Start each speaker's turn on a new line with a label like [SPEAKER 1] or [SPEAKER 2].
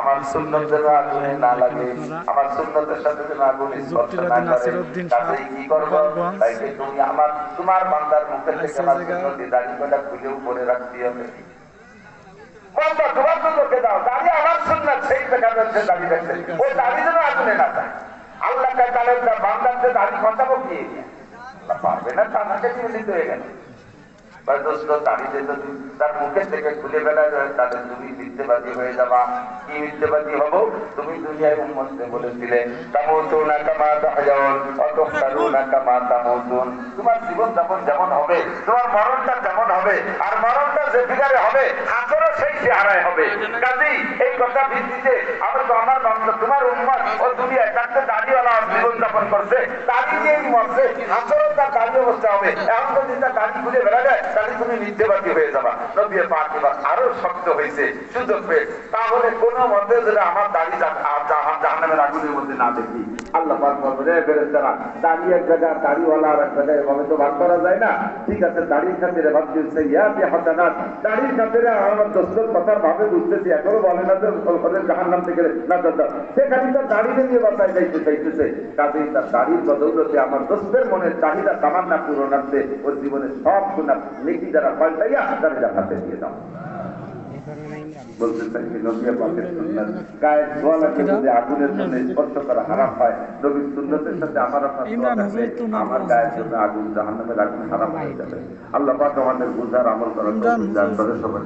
[SPEAKER 1] আমার সুন্নতের আগুনে না লাগে, আমার সুন্নতের সাথে যেন আগুন স্পর্শ না করে, তাতে কি করবো? তাই তুমি আমার তোমার বান্দার মুখে থেকে আমার সুন্নতি দাড়িটা খুলে উপরে রাখতে হবে। বান্দা তোমার সুন্নতকে দাও, দাড়ি আমার সুন্নত, সেই দেখাবে সে দাড়ি রাখছে, ওই দাড়ি যেন আগুনে না যায়। আল্লাহ তাআলা বান্দার যে দাড়ি খসাবো কি পারবে না, তাকে নিতে হয়ে গেল। তার মুখের থেকে খুলে ফেলা যায়, তাহলে তুমি মিথ্যেবাদী হয়ে যাবা। কি মিথ্যেবাদী হবো? তুমি দুনিয়ায় উম্মতকে বলেছিলে তামুতুনা কামা তাহয়াউন ওয়া তুহশারুনা কামা তামুতুন। তোমার জীবন যাপন যেমন হবে, তোমার মরণটা তেমন হবে, আর মরণটা যে ফিগারে হবে, হাসরও সেই চেহারায় হবে। কাজেই এই কথা ভিত্তিতে আমার বান্দা তোমার উম্মত ও দুনিয়ায় তাকে দাড়িওয়ালা জীবন যাপন করছে, দাড়ি দিয়েই মরছে, হাসরও তার দাড়ি অবস্থা হবে। এখন যদি তার দাড়ি খুলে বেড়া যায়, তাহলে তুমি মিথ্যেবাদী হয়ে যাবা। নবী পাক এবার আরো শক্ত হয়েছে সুযোগ পেয়ে, তাহলে কোন মতে যদি আমার দাড়ি জাহান্নামের আগুনের মধ্যে না দেখি, আল্লাহ পাক বলবে রে ফেরেশতারা, দাড়ি এক জায়গায় দাড়িওয়ালা আর এক জায়গায় এভাবে তো ভাগ করা যায় না। ঠিক আছে, দাড়ির খাতিরে ভাগ দিচ্ছে, ইয়াতি হাসানাত, দাড়ির খাতিরে আমার দোস্তের কথার ভাবে বুঝতেছি, এখনো বলে না যে ওদের জাহান্নাম থেকে না দাদা, সেখানে তার দাড়িতে নিয়ে বাঁচায় যাইতে চাইতেছে। কাজেই তার দাড়ির বদৌলতে আমার দোস্তের মনের চাহিদা তামান্না পূরণার্থে ওর জীবনে সব গুনাহ নেকি দ্বারা পাল্টাইয়া তার জান্নাতে দিয়ে দাও। বলতে চাইছি নবী পাকের সুন্নাত গায়ের দোয়ালাকে যদি আগুনের জন্য স্পর্শ করা হারাম হয়, নবীর সুন্নতের সাথে আমার আপনার দোয়া থাকলে আমার গায়ের জন্য আগুন জাহান্নামের আগুন হারাম হয়ে যাবে। আল্লাহ পাক আমাদের বুঝার আমল করার তৌফিক দান করে সবাই।